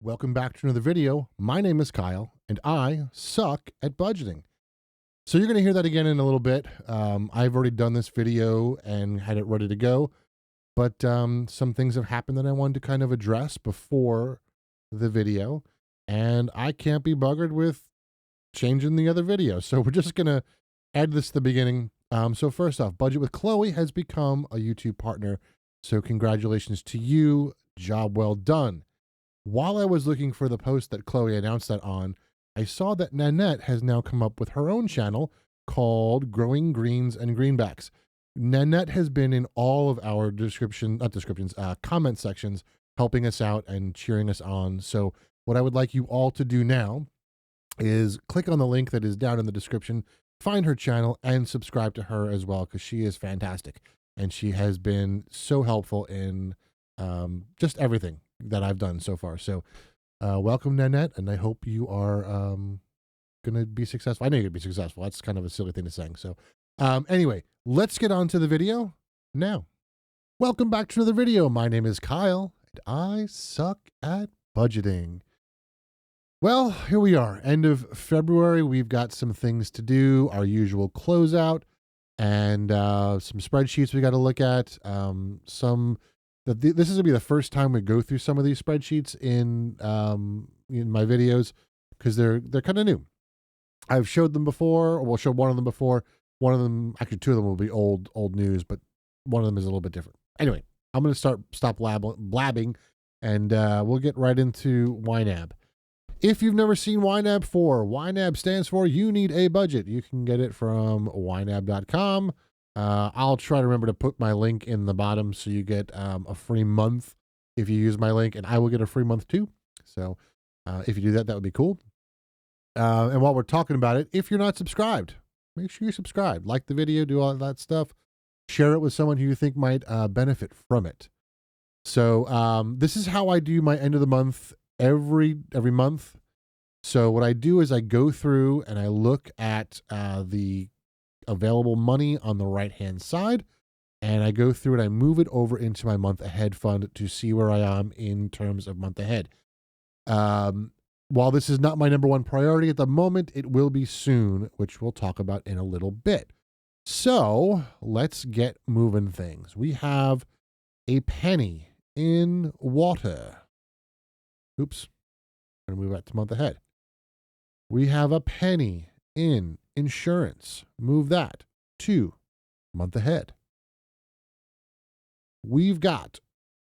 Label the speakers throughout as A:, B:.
A: Welcome back to another video. My name is Kyle, and I suck at budgeting. So you're going to hear that again in a little bit. I've already done this video and had it ready to go, but some things have happened that I wanted to kind of address before the video, and I can't be buggered with changing the other video. So we're just going to add this to the beginning. So first off, Budget with Chloe has become a YouTube partner. So congratulations to you. Job well done. While I was looking for the post that Chloe announced that on, I saw that Nanette has now come up with her own channel called Growing Greens and Greenbacks. Nanette has been in all of our comment sections, helping us out and cheering us on. So what I would like you all to do now is click on the link that is down in the description, find her channel, and subscribe to her as well, because she is fantastic. And she has been so helpful in just everything that I've done so far. So welcome, Nanette, and I hope you are going to be successful. I know you're going to be successful. That's kind of a silly thing to say. So anyway, let's get on to the video now. Welcome back to another video. My name is Kyle, and I suck at budgeting. Well, here we are, end of February. We've got some things to do, our usual closeout, and some spreadsheets we got to look at. This is gonna be the first time we go through some of these spreadsheets in my videos, because they're kind of new. I've showed them before, or we'll show one of them before. One of them, actually two of them will be old news, but one of them is a little bit different. Anyway, I'm gonna stop blabbing, and we'll get right into YNAB. If you've never seen YNAB before, YNAB stands for You Need a Budget. You can get it from YNAB.com. I'll try to remember to put my link in the bottom so you get a free month if you use my link, and I will get a free month too. So if you do that, that would be cool. And while we're talking about it, if you're not subscribed, make sure you're subscribed. Like the video, do all that stuff. Share it with someone who you think might benefit from it. So this is how I do my end of the month every month. So what I do is I go through and I look at the available money on the right hand side, and I go through and I move it over into my month ahead fund to see where I am in terms of month ahead. While this is not my number one priority at the moment, it will be soon, which we'll talk about in a little bit. So let's get moving things. We have a penny in water. Oops. I'm going to move that to month ahead. We have a penny in insurance. Move that to month ahead. We've got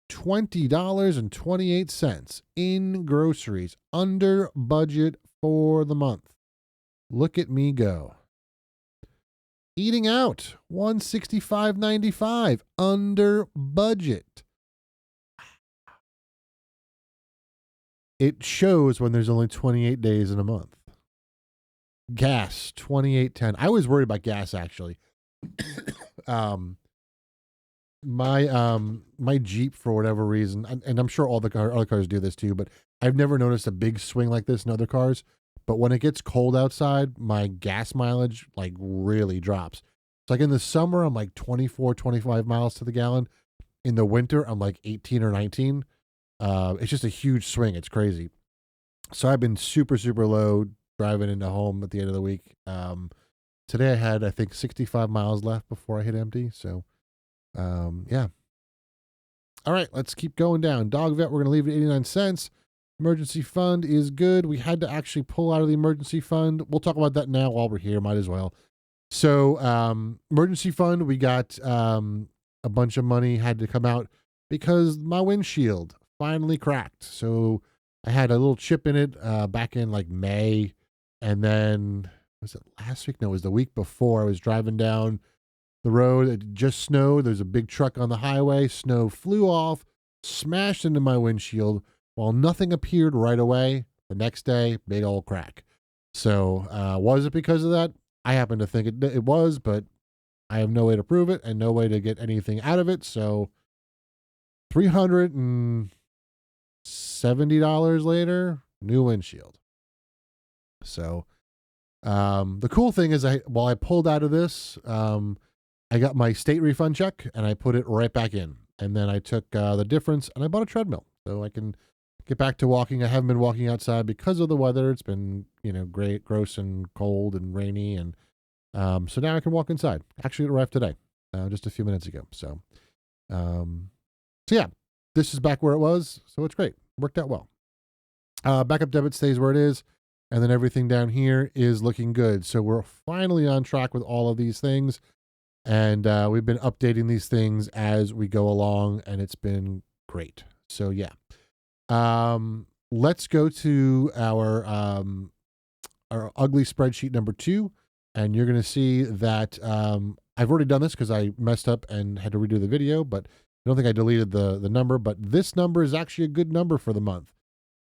A: $20.28 in groceries, under budget for the month. Look at me go. Eating out, $165.95, under budget. It shows when there's only 28 days in a month. Gas, $28.10. I was worried about gas, actually. My Jeep, for whatever reason, and I'm sure all the other cars do this too, but I've never noticed a big swing like this in other cars. But when it gets cold outside, my gas mileage like really drops. It's like in the summer, I'm like 24, 25 miles to the gallon. In the winter, I'm like 18 or 19. It's just a huge swing. It's crazy. So I've been super, super low driving into home at the end of the week. Today I had, I think, 65 miles left before I hit empty. So, yeah. All right, let's keep going down. Dog vet, we're going to leave it at 89 cents. Emergency fund is good. We had to actually pull out of the emergency fund. We'll talk about that now while we're here. Might as well. So, emergency fund, we got a bunch of money had to come out because my windshield finally cracked. So I had a little chip in it back in like May. And then, was it last week? No, it was the week before. I was driving down the road. It just snowed. There's a big truck on the highway. Snow flew off, smashed into my windshield. While nothing appeared right away, the next day, big old crack. So was it because of that? I happen to think it was, but I have no way to prove it and no way to get anything out of it. So $370 later, new windshield. So the cool thing is while I pulled out of this, I got my state refund check and I put it right back in. And then I took the difference and I bought a treadmill so I can get back to walking. I haven't been walking outside because of the weather. It's been, great, gross and cold and rainy. And so now I can walk inside. Actually, it arrived today, just a few minutes ago. So yeah, this is back where it was. So it's great. Worked out well. Backup debit stays where it is. And then everything down here is looking good. So we're finally on track with all of these things. And we've been updating these things as we go along, and it's been great. So yeah. Let's go to our ugly spreadsheet number 2. And you're going to see that I've already done this because I messed up and had to redo the video, but I don't think I deleted the number. But this number is actually a good number for the month.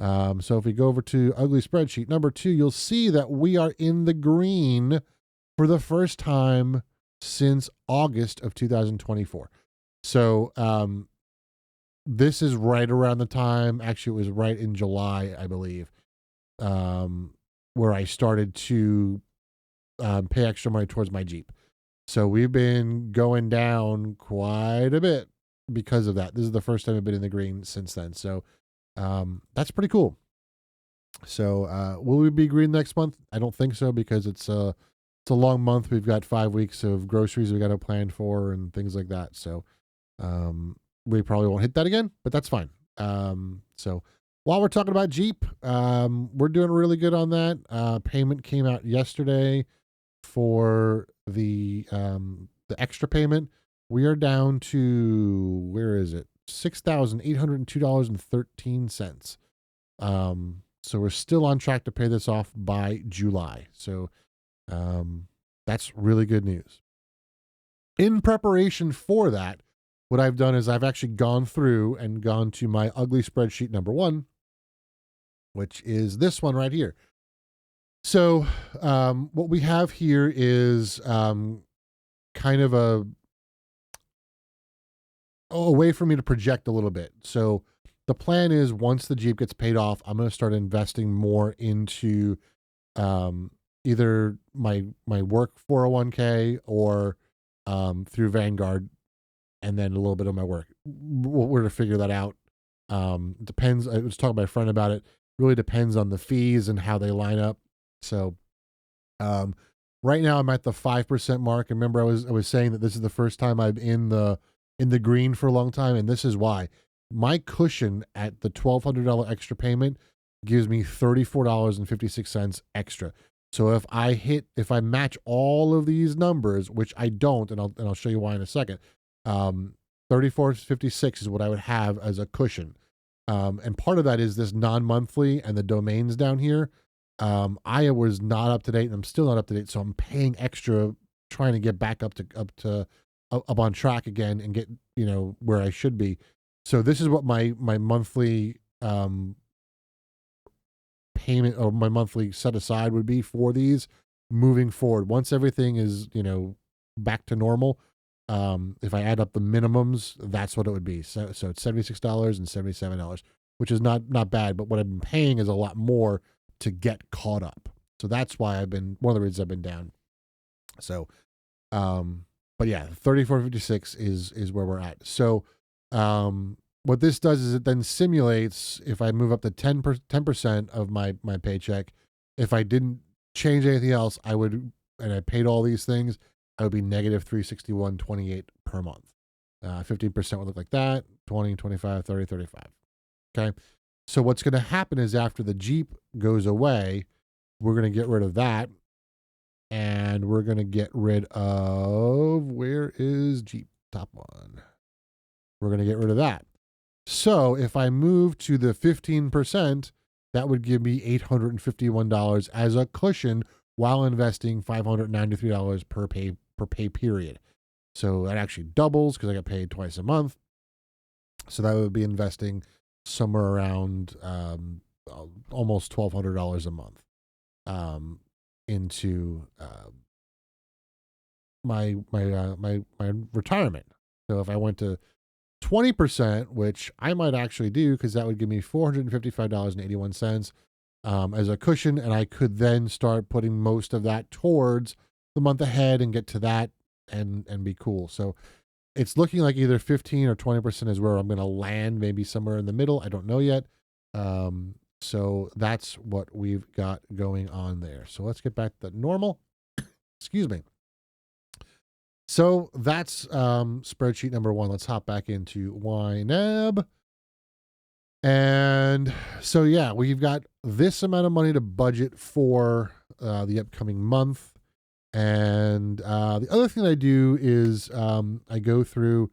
A: So if we go over to ugly spreadsheet number 2, you'll see that we are in the green for the first time since August of 2024. So this is right around the time, actually it was right in July, I believe, where I started to pay extra money towards my Jeep. So we've been going down quite a bit because of that. This is the first time I've been in the green since then. So that's pretty cool. So will we be green next month? I don't think so, because it's a long month. We've got 5 weeks of groceries we got to plan for and things like that. So we probably won't hit that again, but that's fine. So while we're talking about Jeep, we're doing really good on that. Payment came out yesterday for the extra payment. We are down to, where is it? $6,802.13. So we're still on track to pay this off by July. So that's really good news. In preparation for that, what I've done is I've actually gone through and gone to my ugly spreadsheet number 1, which is this one right here. So what we have here is kind of a way for me to project a little bit. So the plan is, once the Jeep gets paid off, I'm going to start investing more into either my work 401k or through Vanguard, and then a little bit of my work. We're to figure that out. It depends. I was talking to my friend about it. Really depends on the fees and how they line up. So right now I'm at the 5% mark. And remember, I was saying that this is the first time I'm in the green for a long time, and this is why. My cushion at the $1,200 extra payment gives me $34.56 extra. So if I match all of these numbers, which I don't, and I'll show you why in a second, $34.56 is what I would have as a cushion. And part of that is this non-monthly and the domains down here. I was not up to date, and I'm still not up to date, so I'm paying extra, trying to get back up on track again and get where I should be. So this is what my monthly payment, or my monthly set aside, would be for these moving forward. Once everything is back to normal, if I add up the minimums, that's what it would be. So it's $76 and $77, which is not bad. But what I've been paying is a lot more to get caught up. So that's why one of the reasons I've been down. So, but yeah, $34.56 is where we're at. So, what this does is it then simulates, if I move up to 10% of my paycheck, if I didn't change anything else, and I paid all these things, I would be negative $361.28 per month. 15% would look like that, 20, 25, 30, 35. Okay. So what's going to happen is, after the Jeep goes away, we're going to get rid of that. And we're going to get rid of, where is Jeep? Top one. We're going to get rid of that. So if I move to the 15%, that would give me $851 as a cushion, while investing $593 per pay period. So that actually doubles, because I got paid twice a month. So that would be investing somewhere around almost $1,200 a month into my retirement. So if I went to 20%, which I might actually do, because that would give me $455.81 as a cushion, and I could then start putting most of that towards the month ahead and get to that and be cool. So it's looking like either 15 or 20% is where I'm going to land, maybe somewhere in the middle. I don't know yet. So that's what we've got going on there. So let's get back to normal. Excuse me. So that's spreadsheet number one. Let's hop back into YNAB. And so, yeah, we've got this amount of money to budget for the upcoming month. And the other thing I do is I go through,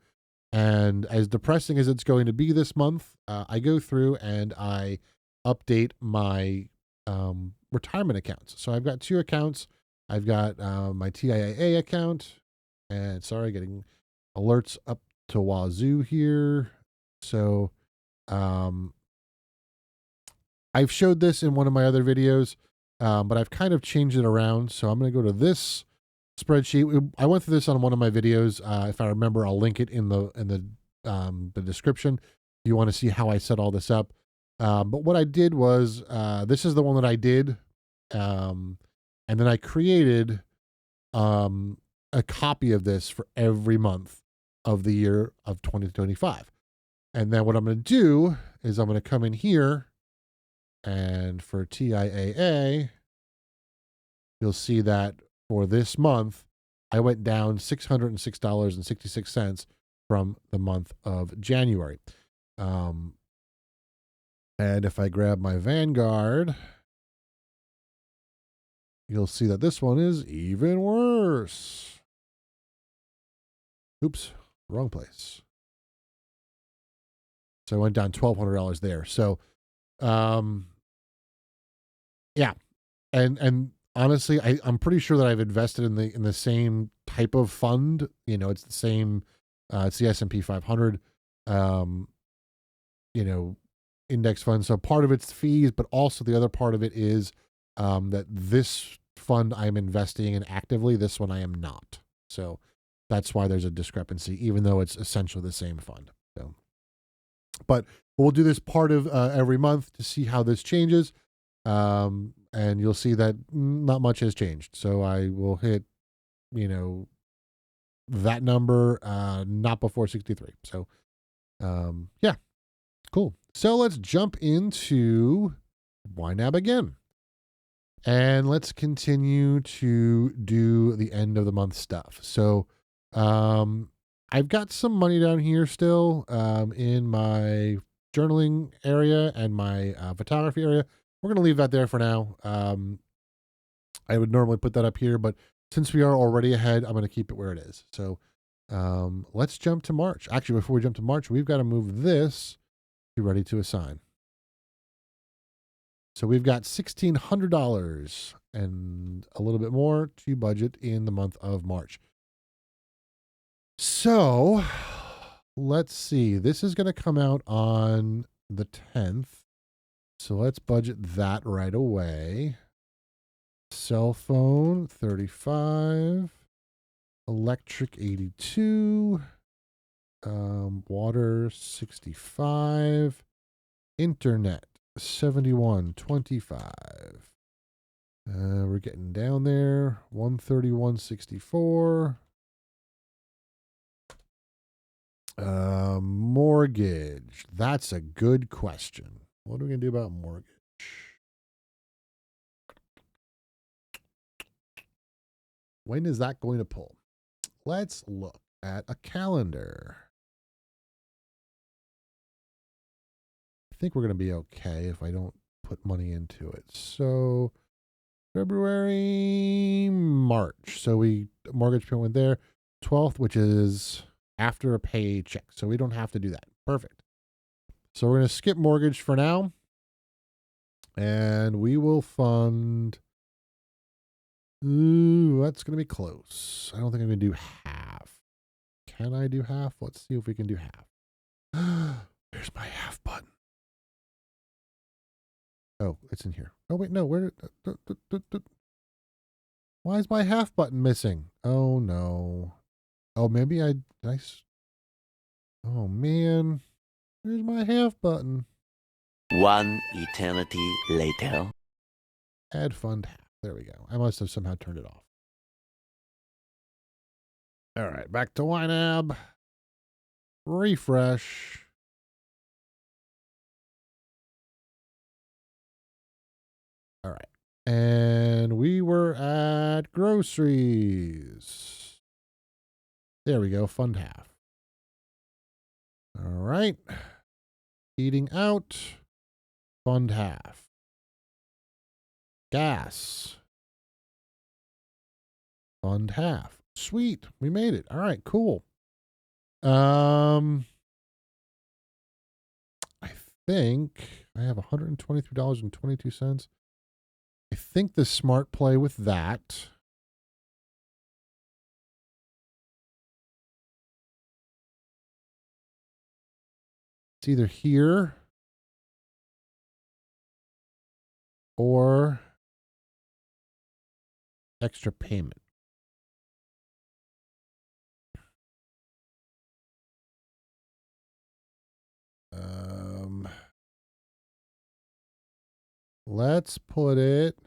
A: and as depressing as it's going to be this month, I go through and I update my retirement accounts. So I've got two accounts. I've got my TIAA account, and sorry, getting alerts up to wazoo here. So I've showed this in one of my other videos, but I've kind of changed it around. So I'm going to go to this spreadsheet. I went through this on one of my videos. If I remember, I'll link it in the description if you want to see how I set all this up. But what I did was, this is the one that I did. And then I created a copy of this for every month of the year of 2025. And then what I'm going to do is I'm going to come in here, and for TIAA, you'll see that for this month, I went down $606.66 from the month of January. And if I grab my Vanguard, you'll see that this one is even worse. Oops, wrong place. So I went down $1,200 there. So, yeah. And honestly, I'm pretty sure that I've invested in the same type of fund. You know, it's the same, it's the S&P 500, index fund. So part of it's fees, but also the other part of it is that this fund I'm investing in actively, this one I am not. So that's why there's a discrepancy, even though it's essentially the same fund. So, but we'll do this part of every month to see how this changes. And you'll see that not much has changed. So I will hit, that number, not before 63. So, yeah, cool. So let's jump into YNAB again. And let's continue to do the end of the month stuff. So, I've got some money down here still, in my journaling area and my photography area. We're going to leave that there for now. I would normally put that up here, but since we are already ahead, I'm going to keep it where it is. So let's jump to March. Actually, before we jump to March, we've got to move this to ready to assign. So we've got $1,600 and a little bit more to budget in the month of March. So let's see. This is going to come out on the 10th. So let's budget that right away. Cell phone, 35. Electric, 82. Water, 65. Internet, 71.25. We're getting down there. 131.64. Mortgage. That's a good question. What are we going to do about mortgage? When is that going to pull? Let's look at a calendar. I think we're going to be okay if I don't put money into it. So February, March. So mortgage payment went there. 12th, which is after a paycheck. So we don't have to do that. Perfect. So we're going to skip mortgage for now. And we will fund. Ooh, that's going to be close. I don't think I'm going to do half. Can I do half? Let's see if we can do half. There's my half button. Oh, it's in here. Oh, wait, no. Where? Why is my half button missing? Oh, no. Oh, maybe oh, man. Where's my half button?
B: One eternity later.
A: Add fund half. There we go. I must have somehow turned it off. All right, back to YNAB. Refresh. All right. And we were at groceries. There we go. Fund half. All right. Eating out. Fund half. Gas. Fund half. Sweet. We made it. All right, cool. I think I have $123.22. I think the smart play with that it's either here or extra payment. Let's put it.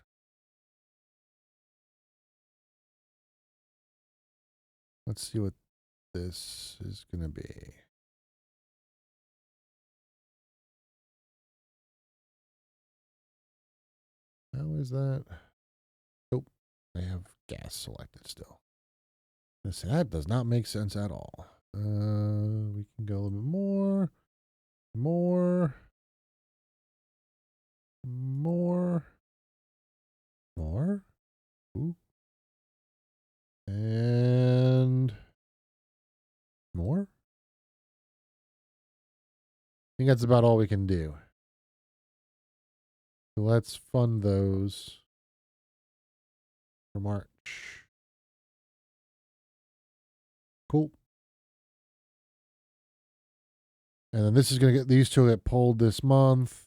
A: Let's see what this is going to be. How is that? Oh, I have gas selected still. That does not make sense at all. We can go a little bit more. More. Ooh. And more. I think that's about all we can do. So let's fund those for March. Cool. And then this is going to get, these two get pulled this month,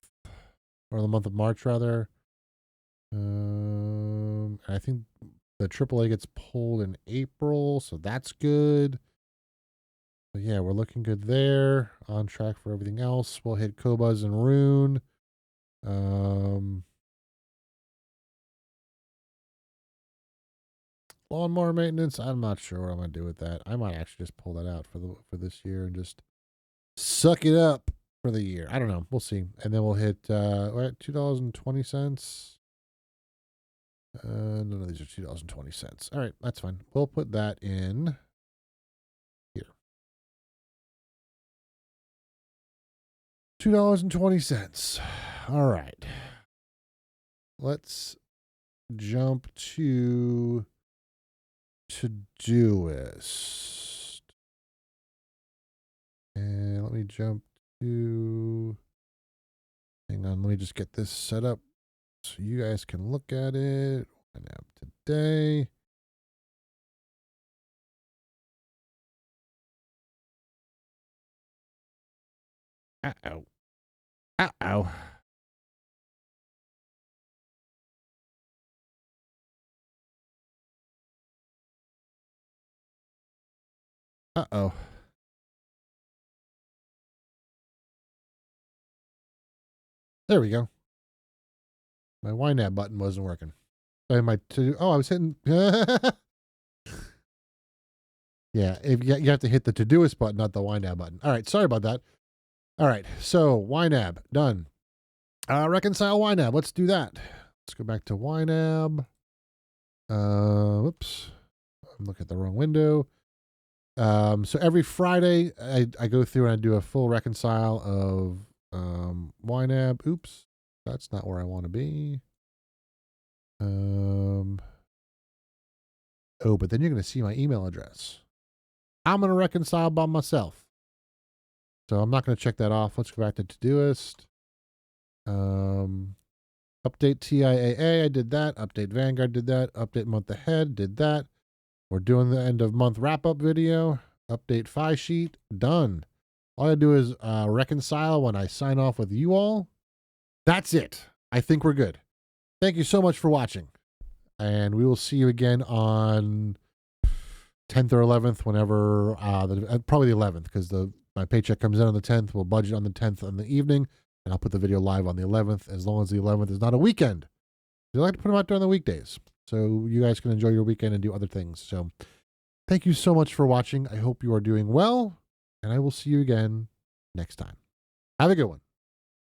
A: or the month of March rather. I think the AAA gets pulled in April, so that's good. But yeah, we're looking good there. On track for everything else. We'll hit Cobuz and Rune. Lawnmower maintenance. I'm not sure what I'm gonna do with that. I might actually just pull that out for this year and just suck it up for the year. I don't know. We'll see. And then we'll hit we're at $2.20. None of these are $2.20. All right, that's fine. We'll put that in here. $2.20. All right. Let's jump to Todoist. And let me jump to, hang on, let me just get this set up so you guys can look at it. YNAB today. Uh-oh. Uh-oh. Uh-oh. There we go. My YNAB button wasn't working. I was hitting. Yeah, if you have to hit the Todoist button, not the YNAB button. All right, sorry about that. All right, so YNAB done. Reconcile YNAB. Let's do that. Let's go back to YNAB. Whoops, I'm looking at the wrong window. So every Friday, I go through and I do a full reconcile of YNAB. Oops, that's not where I want to be. Oh, but then you're going to see my email address. I'm going to reconcile by myself. So I'm not going to check that off. Let's go back to Todoist. Update TIAA, I did that. Update Vanguard, did that. Update month ahead, did that. We're doing the end of month wrap-up video. Update Phi sheet, done. All I do is reconcile when I sign off with you all. That's it. I think we're good. Thank you so much for watching. And we will see you again on 10th or 11th, whenever, probably the 11th, because my paycheck comes in on the 10th. We'll budget on the 10th in the evening, and I'll put the video live on the 11th, as long as the 11th is not a weekend. I like to put them out during the weekdays, so you guys can enjoy your weekend and do other things. So thank you so much for watching. I hope you are doing well, and I will see you again next time. Have a good one.